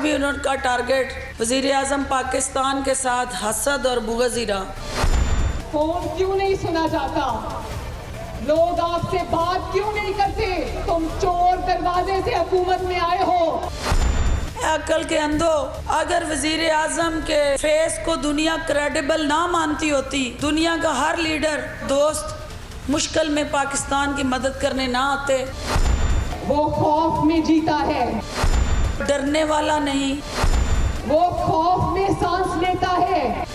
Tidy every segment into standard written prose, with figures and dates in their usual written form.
भी उनका टारगेट वजीर आज़म पाकिस्तान के साथ हसद और बुग़्ज़ ही रहा। फोन क्यों नहीं सुना जाता? लोग आपसे बात क्यों नहीं करते? तुम चोर दरवाजे से हुकूमत में आए हो। अकल के अंधो, अगर वजीर आज़म के फेस को दुनिया क्रेडिबल ना मानती होती, दुनिया का हर लीडर दोस्त मुश्किल में पाकिस्तान की मदद करने ना आते। वो खौफ में जीता है, डरने वाला नहीं। वो खौफ में सांस लेता है,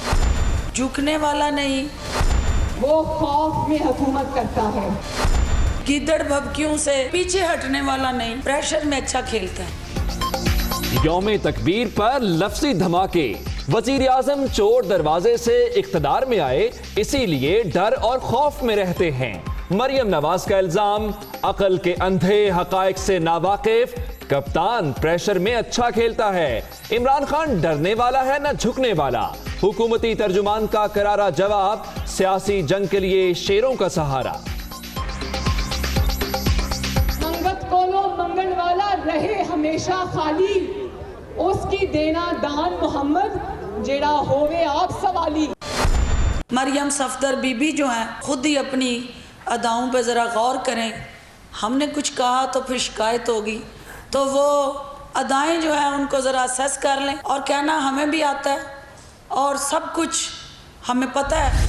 झुकने वाला नहीं। वो खौफ में हुकूमत करता है। गीदड़ भभकियों से पीछे हटने वाला नहीं, प्रेशर में अच्छा खेलता है। यौम तकबीर पर लफ्जी धमाके। वजीर आजम चोर दरवाजे से इख्तदार में आए, इसीलिए डर और खौफ में रहते हैं। मरियम नवाज का इल्जाम, अकल के अंधे, हकायक से नावाकिफ, कप्तान प्रेशर में अच्छा खेलता है। इमरान खान डरने वाला है न झुकने वाला। हुकूमती तर्जुमान का करारा जवाब, सियासी जंग के लिए शेरों का सहारा। मंगत कोलो मंगन वाला रहे हमेशा खाली, उसकी देना दान मोहम्मद जेड़ा होवे आप सवाली। मरियम सफदर बीबी जो हैं, खुद ही अपनी अदाओं पे ज़रा गौर करें। हमने कुछ कहा तो फिर शिकायत होगी, तो वो अदाएं जो हैं उनको ज़रा असेस कर लें। और कहना हमें भी आता है और सब कुछ हमें पता है।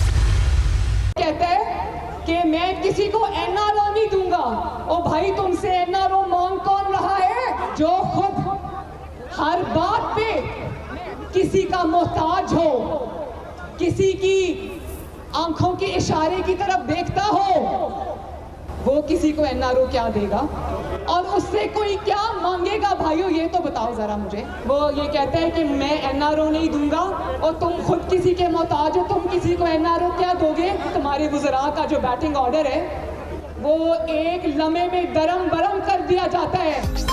कहता है कि मैं किसी को एनआरओ नहीं दूंगा। ओ भाई, तुमसे एनआरओ मांग कौन रहा है? जो खुद हर बात पे किसी का मोहताज हो, किसी की आंखों के इशारे की तरफ देखता हो, वो किसी को एनआरओ क्या देगा और उससे कोई क्या मांगेगा? भाइयों, ये तो बताओ जरा मुझे। वो ये कहता है कि मैं एनआरओ नहीं दूंगा और तुम खुद किसी के मोहताज हो, तुम किसी को एनआरओ क्या दोगे? तुम्हारे वज़रा का जो बैटिंग ऑर्डर है वो एक लम्हे में दरम बरम कर दिया जाता है।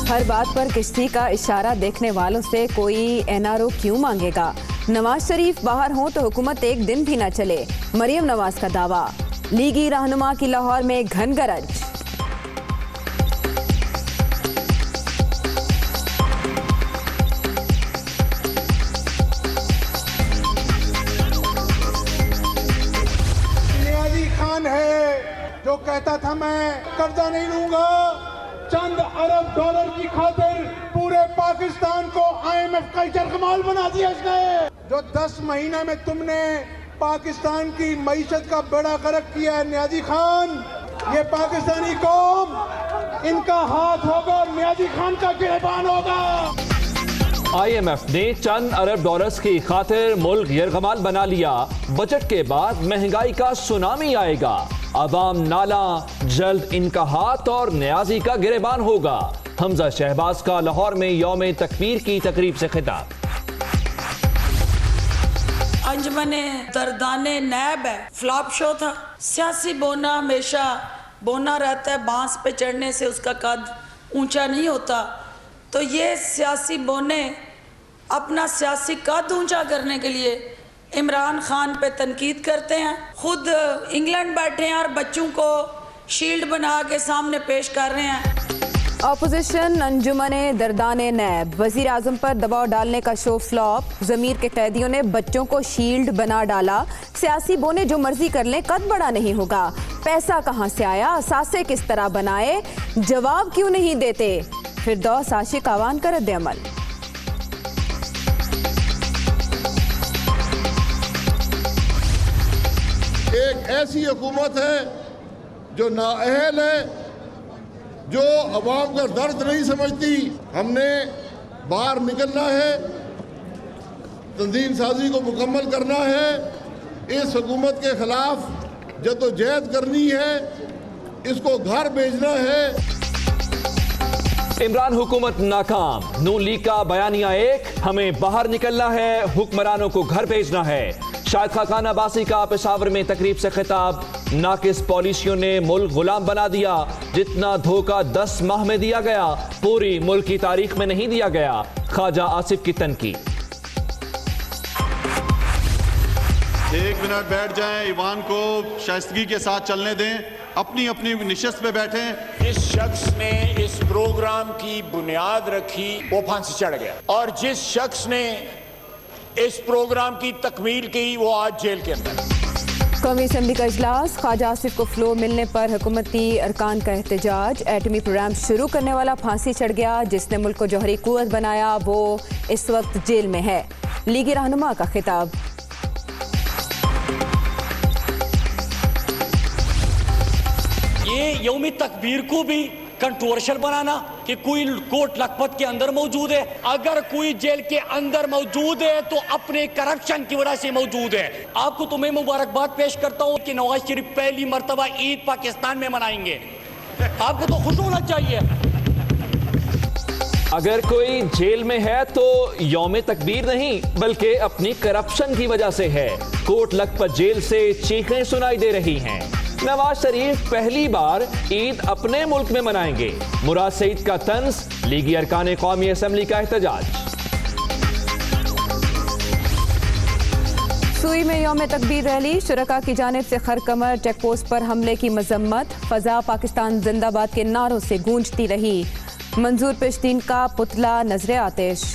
हर बात पर किश्ती का इशारा देखने वालों से कोई एनआरओ क्यों मांगेगा? नवाज शरीफ बाहर हो तो हुकूमत एक दिन भी न चले, मरियम नवाज का दावा। लीगी रहनुमा की लाहौर में घन गरज। नियाज़ी खान है जो कहता था मैं कर्जा नहीं लूंगा, चंद अरब डॉलर की खातिर पूरे पाकिस्तान को IMF का जरकमाल बना दिया इसने। जो 10 महीने में तुमने पाकिस्तान की मईशत का बड़ा गर्क किया है नियाज़ी खान, ये पाकिस्तानी कौम, इनका हाथ होगा, नियाज़ी खान का गिरबान होगा। IMF ने चंद अरब डॉलर्स की खातिर मुल्क यरगमाल बना लिया। बजट के बाद महंगाई का सुनामी आएगा। अवाम नाला, जल्द इनका हाथ और नियाज़ी का गिरबान होगा। हमजा शहबाज का लाहौर में यौम तकबीर की तकरीब से खिताब। अंजमने दर्दाने नैब है, फ्लॉप शो था। सियासी बोना हमेशा बोना रहता है, बांस पे चढ़ने से उसका कद ऊंचा नहीं होता। तो ये सियासी बोने अपना सियासी कद ऊंचा करने के लिए इमरान खान पे तनकीद करते हैं। खुद इंग्लैंड बैठे हैं और बच्चों को शील्ड बना के सामने पेश कर रहे हैं। ऑपोजिशन अंजुमने दर्दाने नैब, वजीर आजम पर दबाव डालने का शो फ्लॉप। ज़मीर के कैदियों ने बच्चों को शील्ड बना डाला। सियासी बोने जो मर्जी कर लें, कद बड़ा नहीं होगा। पैसा कहां से आया, असासे किस तरह बनाए, जवाब क्यों नहीं देते? फिरदौस आशिक आवान का रद्द अमल। एक ऐसी हुकूमत है जो नाअहल है, जो अवाम का दर्द नहीं समझती। हमने बाहर निकलना है, तंजीम साजी को मुकम्मल करना है, इस हुकूमत के खिलाफ जद्दोजहद करनी है, इसको घर भेजना है। इमरान हुकूमत नाकाम, नून लीग का बयानिया एक, हमें बाहर निकलना है, हुक्मरानों को घर भेजना है। शाहिद खाकान अब्बासी का पेशावर में तकरीब से खिताब। नाकिस पॉलिसियों ने मुल्क गुलाम बना दिया। जितना धोखा 10 माह में दिया गया, पूरी मुल्क की तारीख में नहीं दिया गया। ख्वाजा आसिफ की तनकीद। 1 मिनट बैठ जाएं, ईवान को शाइस्तगी के साथ चलने दें। अपनी अपनी निशस्त पे बैठे हैं। जिस शख्स ने इस प्रोग्राम की बुनियाद रखी वो फांसी चढ़ गया, और जिस शख्स ने इस प्रोग्राम की तकमील की वो आज जेल के अंदर। कौमी असम्बली का इजलास, ख्वाजा आसिफ को फ्लो मिलने पर हुकूमती अरकान का एहतजाज। एटमी प्रोग्राम शुरू करने वाला फांसी चढ़ गया, जिसने मुल्क को जौहरी कुव्वत बनाया वो इस वक्त जेल में है। लीगी रहनुमा का खिताब। ये यौमी तकबीर को भी कंट्रोवर्शियल बनाना कि कोई कोट लखपत के अंदर मौजूद है, अगर कोई जेल के अंदर मौजूद है तो अपने करप्शन की वजह से मौजूद है। आपको तो मैं मुबारकबाद पेश करता हूँ कि नवाज शरीफ पहली मर्तबा ईद पाकिस्तान में मनाएंगे, आपको तो खुश होना चाहिए। अगर कोई जेल में है तो यौम तकबीर नहीं बल्कि अपनी करप्शन की वजह से है। कोट लखपत जेल से चीखें सुनाई दे रही हैं। नवाज शरीफ पहली बार ईद अपने मुल्क में मनाएंगे। मुराद सईद का तंज, लीगी अरकान कौमी असम्बली का एहतजाज। सुई में यौम तकबीर रैली, शुरका की जानिब से खरकमर चेक पोस्ट पर हमले की मजम्मत। फजा पाकिस्तान जिंदाबाद के नारों से गूंजती रही। मंजूर पेशदीन का पुतला नजरे आतिश।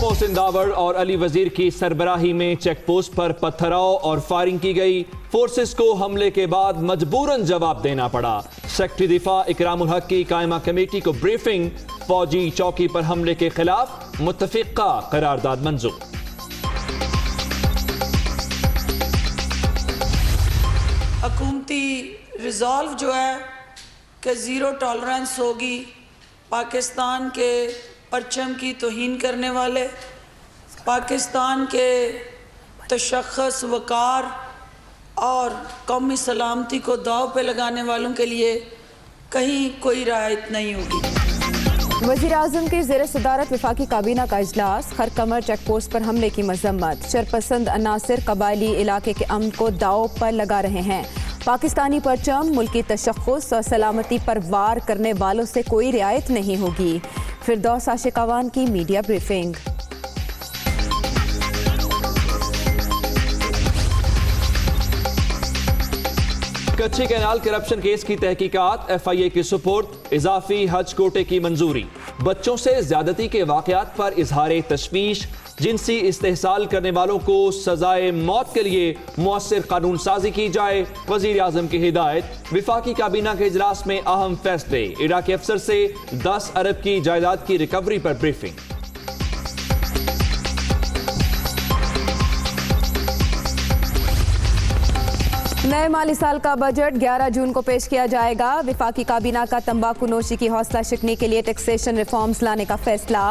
मोहसिन दावर और अली वजीर की सरबराही में चेक पोस्ट पर पत्थराव और फायरिंग की गई। फोर्सेस को हमले के बाद मजबूरन जवाब देना पड़ा। सेक्रेटरी दिफा इकरामुल हक की कायमा कमेटी को ब्रीफिंग। फौजी चौकी पर हमले के खिलाफ मुत्तफिका करारदाद मंजूर। हुकूमती रिजॉल्व जो है कि ज़ीरो टॉलरेंस होगी पाकिस्तान के परचम की तौहीन करने वाले, पाकिस्तान के तशख़्ख़ुस, वक़ार और कौमी सलामती को दाव पे लगाने वालों के लिए कहीं कोई रियायत नहीं होगी। वज़ीर आज़म के ज़ेर सदारत वफाकी काबीना का इजलास। खरकमर चेक पोस्ट पर हमले की मजम्मत। शरपसंद अनासिर कबायली इलाके के अमन को दाव पर लगा रहे हैं। पाकिस्तानी परचम, मुल्की तशख़्ख़ुस और सलामती पर वार करने वालों से कोई रियायत नहीं होगी। फिरदौस आशिकावान की मीडिया ब्रीफिंग। कच्ची कैनाल करप्शन केस की तहकीकात FIA की सुपुर्द। इजाफी हज कोटे की मंजूरी। बच्चों से ज्यादती के वाकयात पर इजहार तशवीश। जिनसी इस्तेहसाल करने वालों को सजाए मौत के लिए मुअस्सिर कानून साजी की जाए। वजीर आजम की हिदायत। विफाकी काबीना के इजलास में अहम फैसले। इराकी अफसर से 10 अरब की जायदाद की रिकवरी पर ब्रीफिंग। नए माली साल का बजट 11 जून को पेश किया जाएगा। विफाकी काबीना का तंबाकू नोशी की हौसला शिकनी के लिए टैक्सेशन रिफॉर्म्स लाने का फैसला।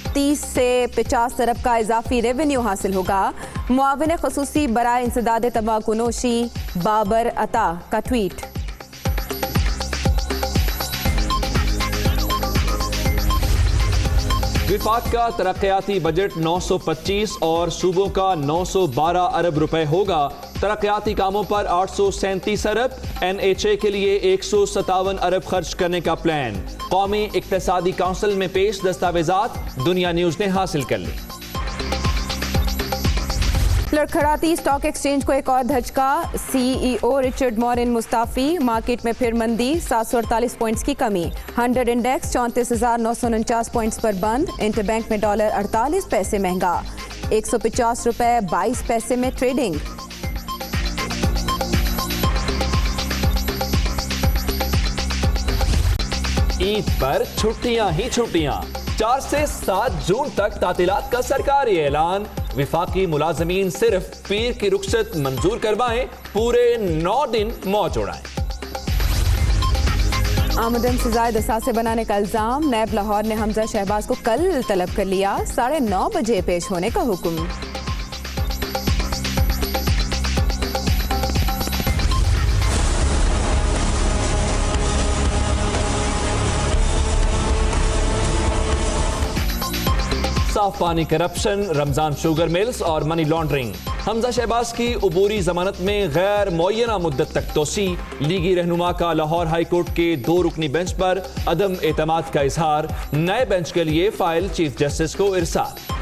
30 से 50 अरब का इजाफी रेवेन्यू हासिल होगा। मुआविन खसूसी बराए इंसदाद तंबाकू नोशी बाबर अता का ट्वीट। विफाक का तरक्याती बजट 925 और सूबों का 912 अरब रुपए होगा। तरक्याती कामों पर 837 अरब, NHA के लिए 157 अरब खर्च करने का प्लान। कौमी इक्तिसादी काउंसिल में पेश दस्तावेजात दुनिया न्यूज ने हासिल कर ली। लड़खड़ाती स्टॉक एक्सचेंज को एक और धचका। CEO रिचर्ड मॉरिन मुस्ताफी। मार्केट में फिर मंदी, 748 पॉइंट्स की कमी। 100 इंडेक्स 34,949 पॉइंट्स पर बंद। इंटरबैंक में डॉलर 48 पैसे महंगा, 150 रुपए 22 पैसे में ट्रेडिंग। ईद पर छुट्टियां ही छुट्टियां। 4 से 7 जून तक तातीलात का सरकारी ऐलान। विफाकी मुलाजमीन सिर्फ पीर की रुखसत मंजूर करवाएं, पूरे 9 दिन मौज उड़ाएं। आमदन से जायद असासे बनाने का इल्जाम। नैब लाहौर ने हमजा शहबाज को कल तलब कर लिया। 9:30 बजे पेश होने का हुक्म। साफ पानी करप्शन, रमजान शुगर मिल्स और मनी लॉन्ड्रिंग। हमजा शहबाज की उबूरी जमानत में गैर मुअय्यना मुद्दत तक तोसी। लीगी रहनुमा का लाहौर हाई कोर्ट के 2 रुकनी बेंच पर अदम एतमाद का इजहार। नए बेंच के लिए फाइल चीफ जस्टिस को इरसाल।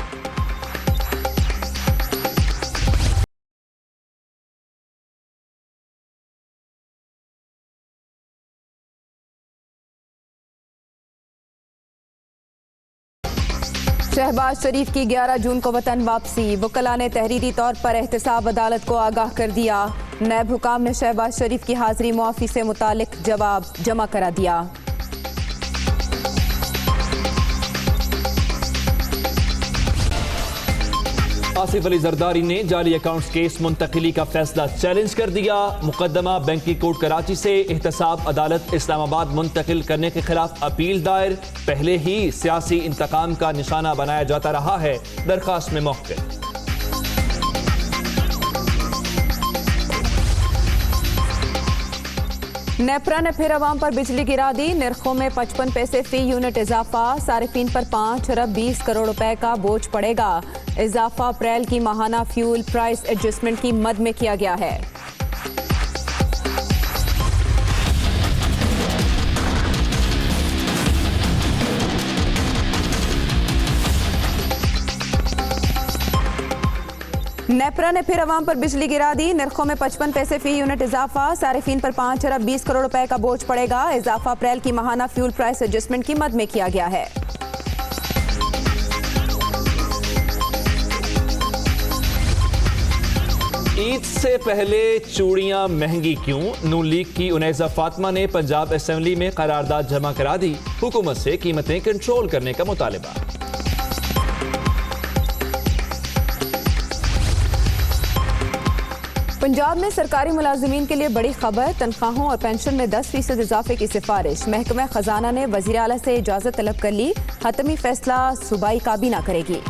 शहबाज शरीफ की 11 जून को वतन वापसी। वकला ने तहरीरी तौर पर एहतसाब अदालत को आगाह कर दिया। नायब हुकाम ने शहबाज शरीफ की हाजिरी मुआफी से मुतालिक जवाब जमा करा दिया। आसिफ अली जरदारी ने जाली अकाउंट्स केस मुंतकिली का फैसला चैलेंज कर दिया। मुकदमा बैंकी कोर्ट कराची से एहतसाब अदालत इस्लामाबाद मुंतकिल करने के खिलाफ अपील दायर। पहले ही सियासी इंतकाम का निशाना बनाया जाता रहा है, दरखास्त में मौके। नेपरा ने फिर अवाम पर बिजली गिरा दी। निर्खों में 55 पैसे फी यूनिट इजाफा। सारिफीन पर 5 अरब 20 करोड़ रुपए का बोझ पड़ेगा। इजाफा अप्रैल की माहाना फ्यूल प्राइस एडजस्टमेंट की मद में किया गया है। नेपरा ने फिर अवाम पर बिजली गिरा दी। निर्खों में 55 पैसे फी यूनिट इजाफा। सारिफीन पर 5 अरब 20 करोड़ रुपए का बोझ पड़ेगा। इजाफा अप्रैल की माहाना फ्यूल प्राइस एडजस्टमेंट की मद में किया गया है। ईद से पहले चूड़ियां महंगी क्यों? नून लीग की उनैजा फातिमा ने पंजाब असेंबली में करारदाद जमा करा दी। हुकूमत से कीमतें कंट्रोल करने का मुतालबा। पंजाब में सरकारी मुलाजिमीन के लिए बड़ी खबर। तनख्वाहों और पेंशन में 10% इजाफे की सिफारिश। महकमा खजाना ने वजीर आला से इजाजत तलब कर ली। हतमी फैसला सूबाई काबीना करेगी।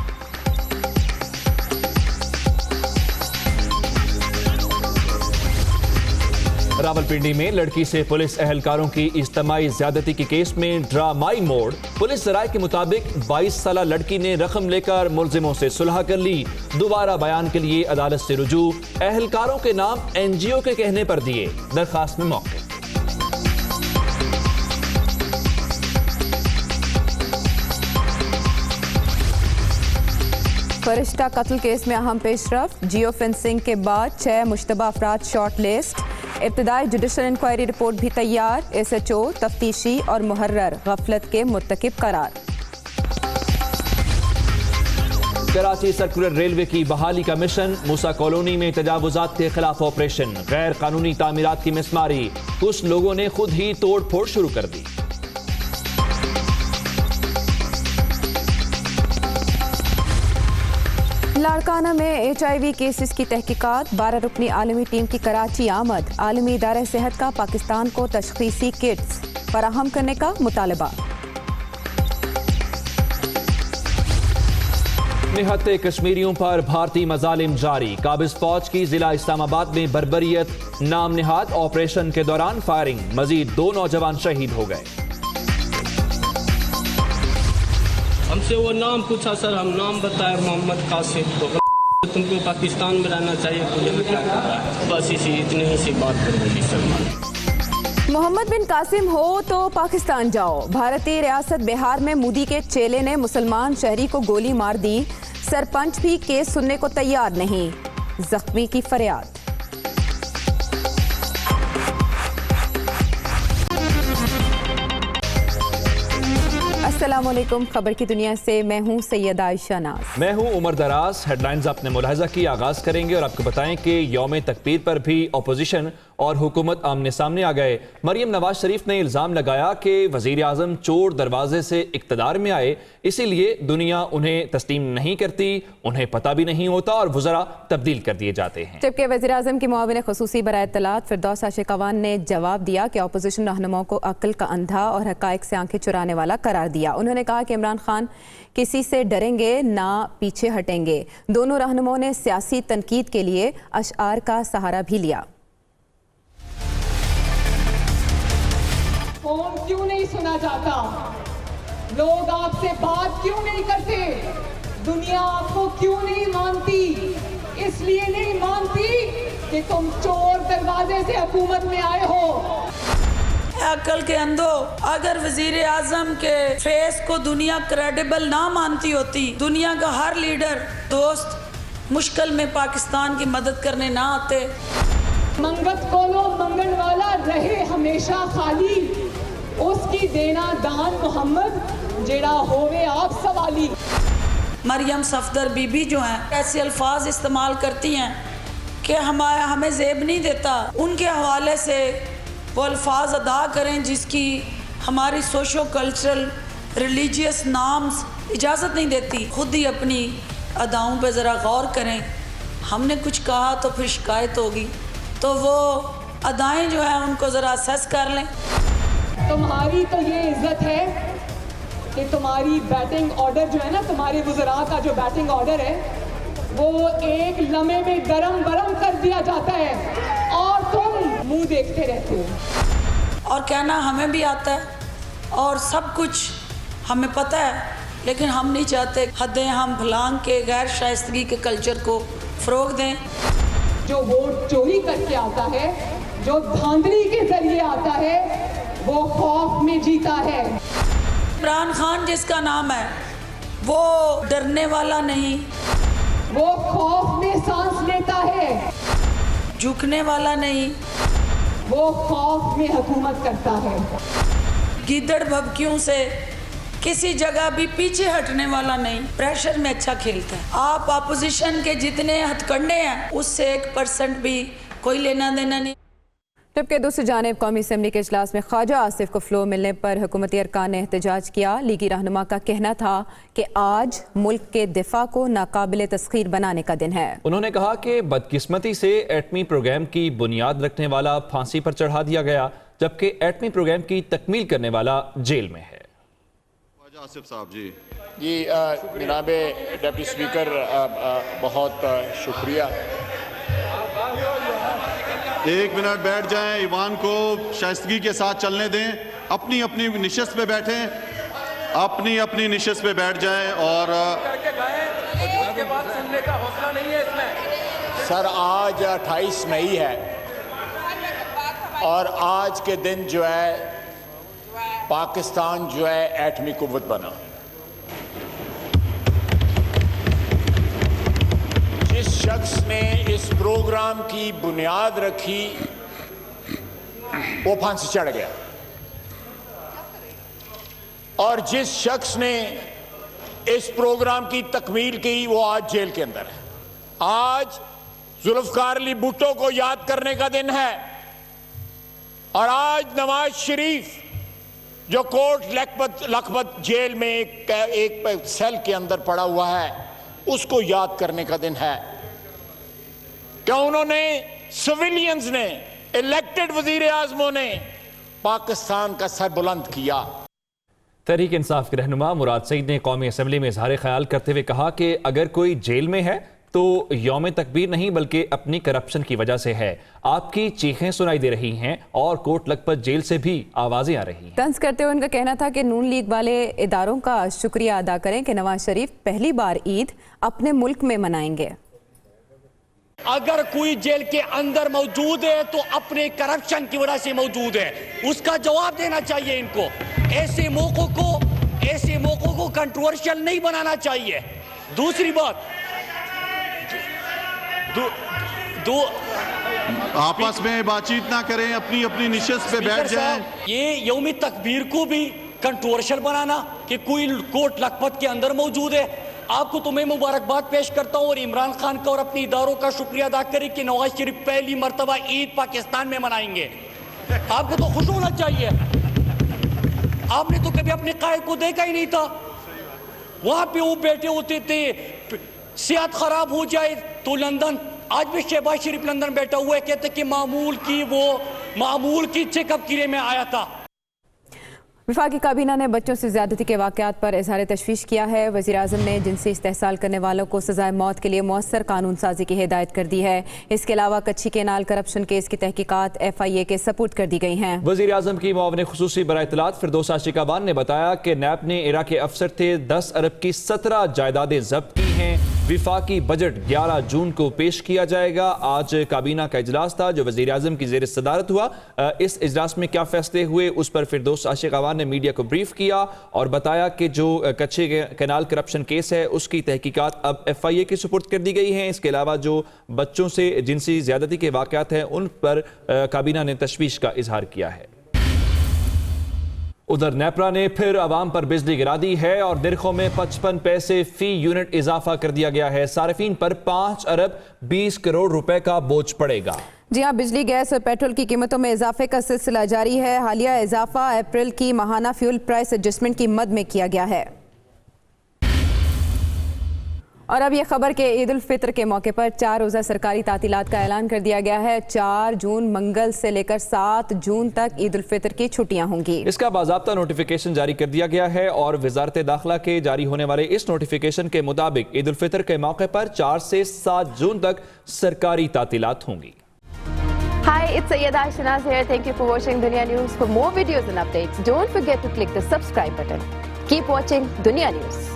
रावलपिंडी में लड़की से पुलिस एहलकारों की इज्तमाई ज्यादती के केस में ड्रामाई मोड़। पुलिस राय के मुताबिक 22 साला लड़की ने रकम लेकर मुलजिमों से सुलह कर ली। दोबारा बयान के लिए अदालत से रुजू। एहलकारों के नाम NGO के कहने पर दिए। दरखास्त में मौके। फरिश्ता कत्ल केस में अहम पेशरफ। जियो फेंसिंग के बाद 6 मुश्तबा अफराद शॉर्ट लिस्ट। इब्तदाई जुडिशल इंक्वायरी रिपोर्ट भी तैयार। SHO तफ्तीशी और मुहर्रर गफलत के मुर्तकिब करार। कराची सर्कुलर रेलवे की बहाली का मिशन। मूसा कॉलोनी में तजावुजात के खिलाफ ऑपरेशन। गैर कानूनी तामीरात की मिसमारी। कुछ लोगों ने खुद ही तोड़ फोड़ शुरू कर दी। लाड़काना में HIV केसेस की तहकीकात। 12 रुकनी आलमी टीम की कराची आमद। आलमी इदारे सेहत का पाकिस्तान को तशखीसी किट्स फराहम करने का मुतालबा। निहत्ते कश्मीरियों पर भारतीय मजालिम जारी। काबिज फौज की जिला इस्लामाबाद में बर्बरियत। नाम निहाद ऑपरेशन के दौरान फायरिंग। मजीद 2 नौजवान शहीद हो गए। हमसे वो नाम पूछा सर, हम नाम बताए मोहम्मद कासिम। तो तुमको पाकिस्तान में रहना चाहिए, तुझे में क्या कर रहा है? बस इतनी ही सी बात कर बोली सर। मोहम्मद बिन कासिम हो तो पाकिस्तान जाओ। भारतीय रियासत बिहार में मोदी के चेले ने मुसलमान शहरी को गोली मार दी। सरपंच भी केस सुनने को तैयार नहीं। जख्मी की फरियाद। अस्सलामुअलैकुम। खबर की दुनिया से मैं हूं सैयदा आयशा नाज। मैं हूं उमर दराज। हेडलाइंस आपने मुलाहिजा की। आगाज करेंगे और आपको बताएं कि यौम तकबीर पर भी अपोजिशन और हुकूमत आमने सामने आ गए। मरियम नवाज शरीफ ने इल्जाम लगाया कि वजीर आजम चोर दरवाजे से इक्तदार में आए, इसीलिए दुनिया उन्हें तस्लीम नहीं करती, उन्हें पता भी नहीं होता और वज़रा तब्दील कर दिए जाते हैं। जबकि वज़ीर आज़म की मुआविन खुसूसी बराए इत्तलात फिरदौस आशिकवान ने जवाब दिया कि अपोजिशन रहनुमाओं को अक्ल का अंधा और हकायक से आंखें चुराने वाला करार दिया। उन्होंने कहा कि इमरान खान किसी से डरेंगे ना पीछे हटेंगे। दोनों रहनुमाओं ने सियासी तनकीद के लिए अशआर का सहारा भी लिया। फोन क्यों नहीं सुना जाता? लोग आपसे बात क्यों नहीं करते? दुनिया आपको क्यों नहीं मानती? इसलिए नहीं मानती कि तुम चोर दरवाजे से हुकूमत में आए हो। अकल के अंधो, अगर वजीर आजम के फेस को दुनिया क्रेडिबल ना मानती होती, दुनिया का हर लीडर दोस्त मुश्किल में पाकिस्तान की मदद करने ना आते। मंगत कोलो मंगन वाला रहे हमेशा खाली, उसकी देना दान मोहम्मद जेड़ा होवे आप सवाली। मरियम सफदर बीबी जो हैं ऐसे अल्फाज इस्तेमाल करती हैं कि हमें ज़ेब नहीं देता। उनके हवाले से वो अल्फाज अदा करें जिसकी हमारी सोशो कल्चरल रिलीजियस नाम्स इजाज़त नहीं देती। खुद ही अपनी अदाओं पे ज़रा गौर करें। हमने कुछ कहा तो फिर शिकायत होगी, तो वो अदाएं जो हैं उनको ज़रा असेस कर लें। तुम्हारी तो ये इज्जत है कि तुम्हारी बैटिंग ऑर्डर जो है ना, तुम्हारे वज़रा का जो बैटिंग ऑर्डर है वो एक लम्हे में गरम कर दिया जाता है और तुम मुंह देखते रहते हो। और कहना हमें भी आता है और सब कुछ हमें पता है, लेकिन हम नहीं चाहते हदें हम फलांग के गैर शाइस्तगी के कल्चर को फ़रोग़ दें। जो वोट चोरी करके आता है, जो धांधली के जरिए आता है, वो खौफ में जीता है। इमरान खान जिसका नाम है वो डरने वाला नहीं, वो खौफ में सांस लेता है, झुकने वाला नहीं, वो खौफ में हुकूमत करता है। गीदड़ भभकियों से किसी जगह भी पीछे हटने वाला नहीं, प्रेशर में अच्छा खेलता है। आप अपोजिशन के जितने हथकंडे हैं उससे 1% भी कोई लेना देना नहीं। जबकि दूसरी जानिब कौमी असम्बली के इजलास में ख्वाजा आसिफ को फ्लो मिलने पर हुकूमती अरकान ने एहतजाज किया। लीगी रहनुमा का कहना था कि आज मुल्क के दिफा को नाकाबिल तस्खीर बनाने का दिन है। उन्होंने कहा कि बदकिस्मती से एटमी प्रोग्राम की बुनियाद रखने वाला फांसी पर चढ़ा दिया गया, जबकि एटमी प्रोग्राम की तकमील करने वाला जेल में है। आसिफ साहब जी जनाब डिप्टी स्पीकर बहुत शुक्रिया। 1 मिनट बैठ जाएं, ईवान को शाइस्तगी के साथ चलने दें। अपनी अपनी निशस्त पे बैठें, अपनी अपनी निशस्त पे बैठ जाएं। और सर आज 28 मई है और आज के दिन जो है पाकिस्तान जो है एटमी कुव्वत बना। जिस शख्स ने इस प्रोग्राम की बुनियाद रखी वो फांसी चढ़ गया और जिस शख्स ने इस प्रोग्राम की तकमील की वो आज जेल के अंदर है। आज जुल्फकार अली भुट्टो को याद करने का दिन है और आज नवाज शरीफ जो कोट लखपत जेल में एक सेल के अंदर पड़ा हुआ है उसको याद करने का दिन है। क्या उन्होंने सिविलियंस ने, इलेक्टेड वजीर आज़मों ने पाकिस्तान का सर बुलंद किया। तहरीक इंसाफ के रहनुमा मुराद सईद ने कौमी असम्बली में इजहार ख्याल करते हुए कहा कि अगर कोई जेल में है तो यौम तकबीर नहीं बल्कि अपनी करप्शन की वजह से है। आपकी चीखें सुनाई दे रही हैं और कोट लखपत जेल से भी आवाजें आ रही हैं। तंज करते हुए उनका कहना था कि नून लीग वाले इदारों का शुक्रिया अदा करें कि नवाज शरीफ पहली बार ईद अपने मुल्क में मनाएंगे। अगर कोई जेल के अंदर मौजूद है तो अपने करप्शन की वजह से मौजूद है, उसका जवाब देना चाहिए इनको। ऐसे मौकों को कंट्रोवर्शियल नहीं बनाना चाहिए। दूसरी बात, आपस में बातचीत ना करें, अपनी अपनी निशस्त पे बैठ जाएं। ये यौम तकबीर को भी कंट्रोवर्शियल बनाना कि कोई कोट लखपत के अंदर मौजूद है, आपको तो मैं मुबारकबाद पेश करता हूँ और इमरान खान का और अपने इदारों का शुक्रिया अदा करें कि नवाज शरीफ पहली मरतबा ईद पाकिस्तान में मनाएंगे। आपको तो खुश होना चाहिए। आपने तो कभी अपने कायद को देखा ही नहीं था। वहां पे वो बैठे होते थे, सेहत खराब हो जाए तो लंदन, आज भी शहबाज शरीफ लंदन बैठा हुआ है, कहते कि मामूल की चेकअप के लिए मैं आया था। वफाकी काबीना ने बच्चों से ज्यादती के वाकयात पर इजहार तशवीश किया है। वज़ीर आज़म ने जिनसी इस्तेहसाल करने वालों को सजाए मौत के लिए मौसर कानून साजी की हिदायत कर दी है। इसके अलावा कच्ची केनाल करप्शन केस की तहकीकात FIA के सपुर्द कर दी गई हैं। वज़ीर आज़म की मुआविन खुसूसी बराए इत्तलात फिरदौस आशिकाबान ने बताया कि नैब ने इराक़ी अफसर थे 10 अरब की 17 जायदादें जब्त की हैं। विफाकी बजट 11 जून को पेश किया जाएगा। आज काबीना का इजलास था जो वज़ीर आज़म की ज़ेर सदारत हुआ। इस इजलास में क्या फैसले हुए उस पर फिरदौस आशिकाबान ने मीडिया को ब्रीफ किया और बताया कि जो कच्चे कैनाल करप्शन केस है उसकी तहकीकात अब FIA की सुपुर्द कर दी गई हैं। इसके अलावा जो बच्चों से जिनसी ज़्यादती के वाक़यात हैं उन पर काबीना ने तशवीश का इजहार किया है। उधर नेपरा ने फिर आवाम पर बिजली गिरा दी है और निर्खों में 55 पैसे फी यूनिट इजाफा कर दिया गया है। सार्फिन पर 5 अरब 20 करोड़ रुपए का बोझ पड़ेगा। जी हाँ, बिजली, गैस और पेट्रोल की कीमतों में इजाफे का सिलसिला जारी है। हालिया इजाफा अप्रैल की माहाना फ्यूल प्राइस एडजस्टमेंट की मद में किया गया है। और अब ये खबर के ईद उल फितर के मौके पर 4 रोज़ा सरकारी तातीलात का ऐलान कर दिया गया है। 4 जून मंगल से लेकर 7 जून तक ईद उल फितर की छुट्टियां होंगी। इसका बाज़ाब्ता नोटिफिकेशन जारी कर दिया गया है और वजारत दाखिला के जारी होने वाले इस नोटिफिकेशन के मुताबिक ईद उल फितर के मौके पर 4 से 7 जून तक सरकारी तातीलात होंगी। Hi, it's Sayyeda Shanaz here. Thank you for watching Dunya News. For more videos and updates, don't forget to click the subscribe button. Keep watching Dunya News.